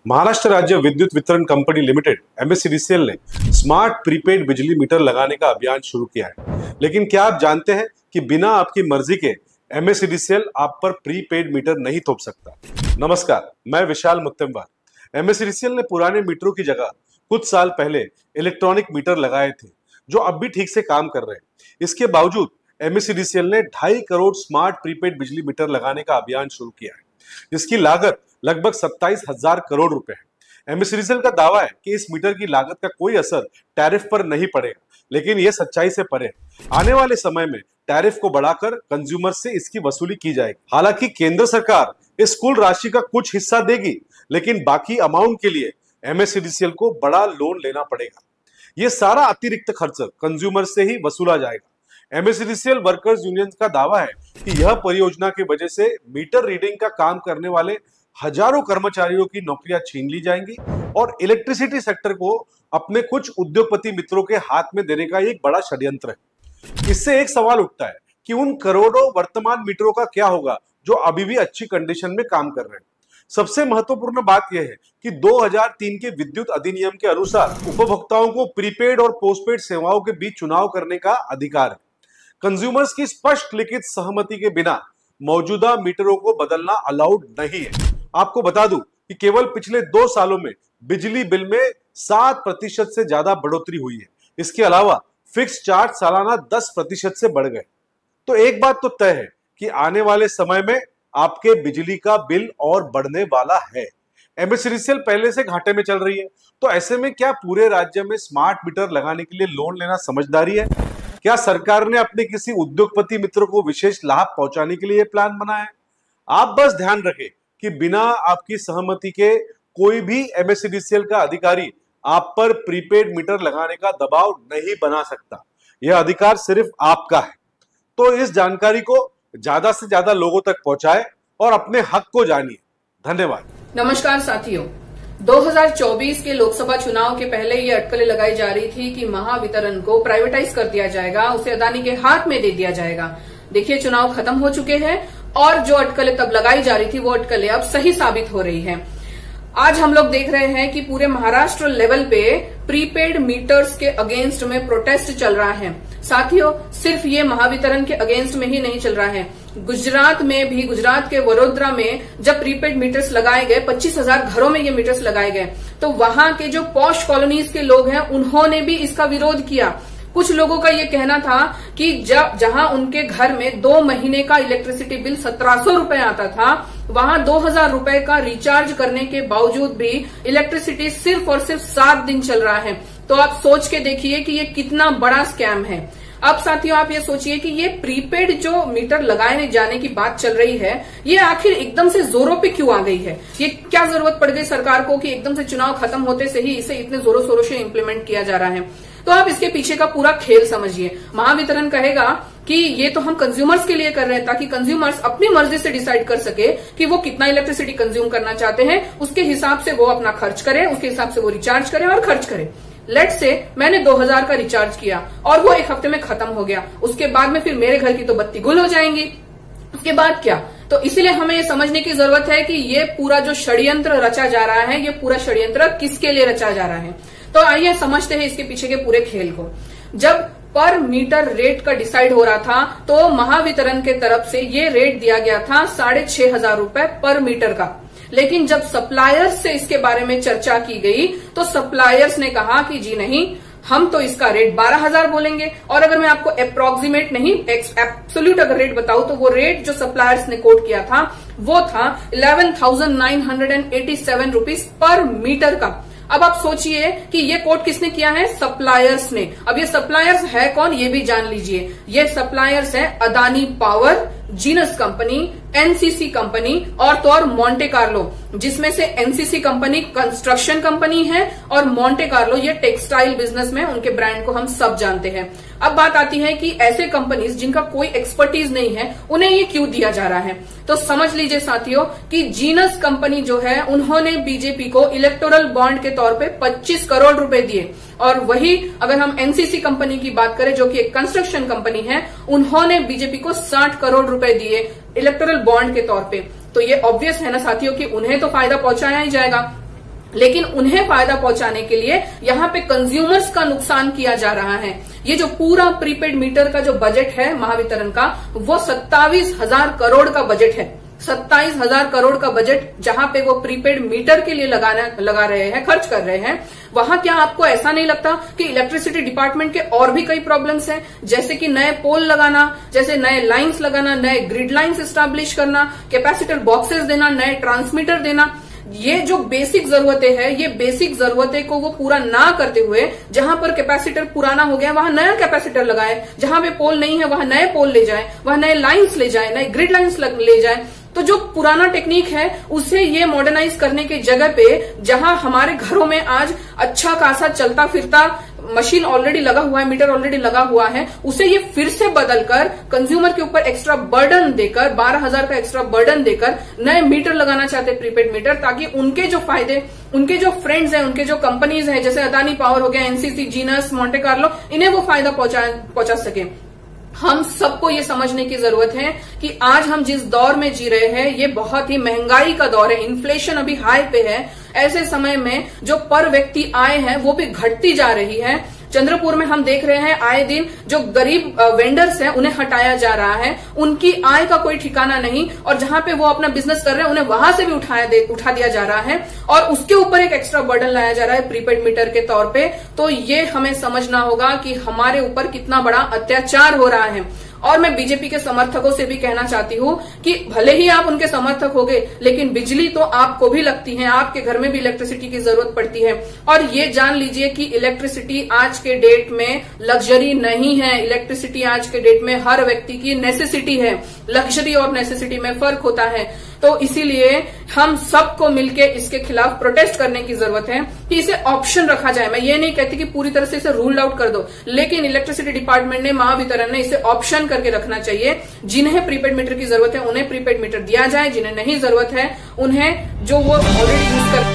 महाराष्ट्र राज्य विद्युत वितरण कंपनी लिमिटेड MSEDCL ने स्मार्ट प्रीपेड बिजली मीटर लगाने का अभियान शुरू किया है। लेकिन क्या आप जानते हैं कि बिना आपकी मर्जी के MSEDCL आप पर प्रीपेड मीटर नहीं थोप सकता। नमस्कार, मैं विशाल मुत्तेमवार। MSEDCL ने पुराने मीटरों की जगह कुछ साल पहले इलेक्ट्रॉनिक मीटर लगाए थे जो अब भी ठीक से काम कर रहे हैं। इसके बावजूद MSEDCL ने 2.5 करोड़ स्मार्ट प्रीपेड बिजली मीटर लगाने का अभियान शुरू किया है, जिसकी लागत लगभग 27,000 करोड़ रुपए है। MSEDCL का दावा है कि इस मीटर की लागत का कोई असर टैरिफ पर नहीं पड़ेगा, लेकिन यह सच्चाई से परे है। आने वाले समय में टैरिफ को बढ़ाकर कंज्यूमर से इसकी वसूली की जाएगी। हालांकि केंद्र सरकार इस कुल राशि का कुछ हिस्सा देगी, लेकिन बाकी अमाउंट के लिए MSEDCL को बड़ा लोन लेना पड़ेगा। यह सारा अतिरिक्त खर्च कंज्यूमर से ही वसूला जाएगा। MSEDCL वर्कर्स यूनियन का दावा है कि यह परियोजना की वजह से मीटर रीडिंग का काम करने वाले हजारों कर्मचारियों की नौकरियां छीन ली जाएंगी और इलेक्ट्रिसिटी सेक्टर को अपने कुछ उद्योगपति मित्रों के हाथ में देने का एक बड़ा षड्यंत्र है। इससे एक सवाल उठता है कि उन करोड़ों वर्तमान मीटरों का क्या होगा जो अभी भी अच्छी कंडीशन में काम कर रहे हैं। सबसे महत्वपूर्ण बात यह है कि 2003 के विद्युत अधिनियम के अनुसार उपभोक्ताओं को प्रीपेड और पोस्टपेड सेवाओं के बीच चुनाव करने का अधिकार है। कंज्यूमर्स की स्पष्ट लिखित सहमति के बिना मौजूदा मीटरों को बदलना अलाउड नहीं है। आपको बता दूं कि केवल पिछले 2 सालों में बिजली बिल में 7% से ज्यादा बढ़ोतरी हुई है। इसके अलावा फिक्स चार्ज सालाना 10% से बढ़ गए। तो एक बात तो तय है कि आने वाले समय में आपके बिजली का बिल और बढ़ने वाला है। MSEDCL पहले से घाटे में चल रही है, तो ऐसे में क्या पूरे राज्य में स्मार्ट मीटर लगाने के लिए लोन लेना समझदारी है? क्या सरकार ने अपने किसी उद्योगपति मित्र को विशेष लाभ पहुंचाने के लिए प्लान बनाया है? आप बस ध्यान रखें कि बिना आपकी सहमति के कोई भी MSEDCL का अधिकारी आप पर प्रीपेड मीटर लगाने का दबाव नहीं बना सकता। यह अधिकार सिर्फ आपका है। तो इस जानकारी को ज्यादा से ज्यादा लोगों तक पहुंचाएं और अपने हक को जानिए। धन्यवाद। नमस्कार साथियों, 2024 के लोकसभा चुनाव के पहले ये अटकलें लगाई जा रही थी कि महावितरण को प्राइवेटाइज कर दिया जाएगा, उसे अदानी के हाथ में दे दिया जाएगा। देखिए, चुनाव खत्म हो चुके हैं और जो अटकलें तब लगाई जा रही थी वो अटकलें अब सही साबित हो रही हैं। आज हम लोग देख रहे हैं कि पूरे महाराष्ट्र लेवल पे प्रीपेड मीटर्स के अगेंस्ट में प्रोटेस्ट चल रहा है। साथियों, सिर्फ ये महावितरण के अगेंस्ट में ही नहीं चल रहा है, गुजरात में भी, गुजरात के वडोदरा में जब प्रीपेड मीटर्स लगाए गए, 25,000 घरों में ये मीटर्स लगाए गए, तो वहां के जो पॉश कॉलोनीज के लोग हैं उन्होंने भी इसका विरोध किया। कुछ लोगों का ये कहना था कि जहां उनके घर में 2 महीने का इलेक्ट्रिसिटी बिल 1700 रुपए आता था, वहां 2000 रुपए का रिचार्ज करने के बावजूद भी इलेक्ट्रिसिटी सिर्फ और सिर्फ 7 दिन चल रहा है। तो आप सोच के देखिए कि ये कितना बड़ा स्कैम है। अब साथियों, आप ये सोचिए कि ये प्रीपेड जो मीटर लगाए जाने की बात चल रही है, ये आखिर एकदम से जोरों पे क्यों आ गई है? ये क्या जरूरत पड़ गई सरकार को कि एकदम से चुनाव खत्म होते से ही इसे इतने जोरों शोरों से इम्प्लीमेंट किया जा रहा है? तो आप इसके पीछे का पूरा खेल समझिए। महावितरण कहेगा कि ये तो हम कंज्यूमर्स के लिए कर रहे हैं ताकि कंज्यूमर्स अपनी मर्जी से डिसाइड कर सके कि वो कितना इलेक्ट्रिसिटी कंज्यूम करना चाहते हैं, उसके हिसाब से वो अपना खर्च करे, उसके हिसाब से वो रिचार्ज करे और खर्च करे। लेट्स से मैंने 2000 का रिचार्ज किया और वो 1 हफ्ते में खत्म हो गया, उसके बाद में फिर मेरे घर की तो बत्ती गुल हो जाएंगी, उसके बाद क्या? तो इसलिए हमें ये समझने की जरूरत है कि ये पूरा जो षड्यंत्र रचा जा रहा है, ये पूरा षड्यंत्र किसके लिए रचा जा रहा है। तो आइए समझते हैं इसके पीछे के पूरे खेल को। जब पर मीटर रेट का डिसाइड हो रहा था तो महावितरण के तरफ से ये रेट दिया गया था 6,500 रुपए पर मीटर का। लेकिन जब सप्लायर्स से इसके बारे में चर्चा की गई तो सप्लायर्स ने कहा कि जी नहीं, हम तो इसका रेट 12,000 बोलेंगे। और अगर मैं आपको अप्रोक्सीमेट नहीं, एब्सोल्यूट अगर रेट बताऊं तो वो रेट जो सप्लायर्स ने कोट किया था वो था 11,987 रुपीज पर मीटर का। अब आप सोचिए कि ये कोट किसने किया है? सप्लायर्स ने। अब ये सप्लायर्स है कौन, ये भी जान लीजिए। ये सप्लायर्स है Adani power, genus company, NCC company और तो और मोंटे कार्लो, जिसमें से एनसीसी कंपनी कंस्ट्रक्शन कंपनी है और मोंटे कार्लो ये टेक्सटाइल बिजनेस में, उनके ब्रांड को हम सब जानते हैं। अब बात आती है कि ऐसे कंपनीज जिनका कोई एक्सपर्टीज नहीं है उन्हें ये क्यों दिया जा रहा है? तो समझ लीजिए साथियों कि जीनस कंपनी जो है उन्होंने बीजेपी को इलेक्टोरल बॉन्ड के तौर पे 25 करोड़ रुपए दिए, और वही अगर हम एनसीसी कंपनी की बात करें जो कि एक कंस्ट्रक्शन कंपनी है, उन्होंने बीजेपी को 60 करोड़ रुपए दिए इलेक्टोरल बॉन्ड के तौर पे। तो ये ऑब्वियस है ना साथियों कि उन्हें तो फायदा पहुंचाया ही जाएगा। लेकिन उन्हें फायदा पहुंचाने के लिए यहाँ पे कंज्यूमर्स का नुकसान किया जा रहा है। ये जो पूरा प्रीपेड मीटर का जो बजट है महावितरण का, वो 27,000 करोड़ का बजट है। 27,000 करोड़ का बजट जहां पे वो प्रीपेड मीटर के लिए लगा रहे हैं, खर्च कर रहे हैं। वहां क्या आपको ऐसा नहीं लगता कि इलेक्ट्रिसिटी डिपार्टमेंट के और भी कई प्रॉब्लम्स हैं, जैसे कि नए पोल लगाना, जैसे नए लाइंस लगाना, नए ग्रिड लाइंस एस्टैब्लिश करना, कैपेसिटर बॉक्सेस देना, नए ट्रांसमीटर देना। ये जो बेसिक जरूरतें हैं, ये बेसिक जरूरतें को वो पूरा ना करते हुए, जहां पर कैपेसिटर पुराना हो गया वहां नया कैपेसिटर लगाए, जहां पे पोल नहीं है वहां नए पोल ले जाए, वहां नए लाइंस ले जाए, नए ग्रिड लाइंस ले जाए। तो जो पुराना टेक्निक है उसे ये मॉडर्नाइज करने की जगह पे, जहां हमारे घरों में आज अच्छा खासा चलता फिरता मशीन ऑलरेडी लगा हुआ है, मीटर ऑलरेडी लगा हुआ है, उसे ये फिर से बदलकर कंज्यूमर के ऊपर एक्स्ट्रा बर्डन देकर 12,000 का एक्स्ट्रा बर्डन देकर नए मीटर लगाना चाहते हैं, प्रीपेड मीटर, ताकि उनके जो फायदे, उनके जो फ्रेंड्स हैं, उनके जो कंपनीज हैं, जैसे अदानी पावर हो गया, एनसीसी, जीनस, मोंटे कार्लो, इन्हें वो फायदा पहुंचा सके। हम सबको ये समझने की जरूरत है कि आज हम जिस दौर में जी रहे हैं ये बहुत ही महंगाई का दौर है, इन्फ्लेशन अभी हाई पे है। ऐसे समय में जो पर व्यक्ति आय है वो भी घटती जा रही है। चंद्रपुर में हम देख रहे हैं आए दिन जो गरीब वेंडर्स हैं उन्हें हटाया जा रहा है, उनकी आय का कोई ठिकाना नहीं, और जहां पे वो अपना बिजनेस कर रहे हैं उन्हें वहां से भी उठा दिया जा रहा है और उसके ऊपर एक एक्स्ट्रा बर्डन लाया जा रहा है प्रीपेड मीटर के तौर पे। तो ये हमें समझना होगा कि हमारे ऊपर कितना बड़ा अत्याचार हो रहा है। और मैं बीजेपी के समर्थकों से भी कहना चाहती हूँ कि भले ही आप उनके समर्थक होंगे, लेकिन बिजली तो आपको भी लगती है, आपके घर में भी इलेक्ट्रिसिटी की जरूरत पड़ती है। और ये जान लीजिए कि इलेक्ट्रिसिटी आज के डेट में लग्जरी नहीं है, इलेक्ट्रिसिटी आज के डेट में हर व्यक्ति की नेसेसिटी है। लग्जरी और नेसेसिटी में फर्क होता है। तो इसीलिए हम सबको मिलकर इसके खिलाफ प्रोटेस्ट करने की जरूरत है कि इसे ऑप्शन रखा जाए। मैं ये नहीं कहती कि पूरी तरह से इसे रूल आउट कर दो, लेकिन इलेक्ट्रिसिटी डिपार्टमेंट ने, महावितरण ने इसे ऑप्शन करके रखना चाहिए। जिन्हें प्रीपेड मीटर की जरूरत है उन्हें प्रीपेड मीटर दिया जाए, जिन्हें नहीं जरूरत है उन्हें जो वो ऑलरेडी यूज कर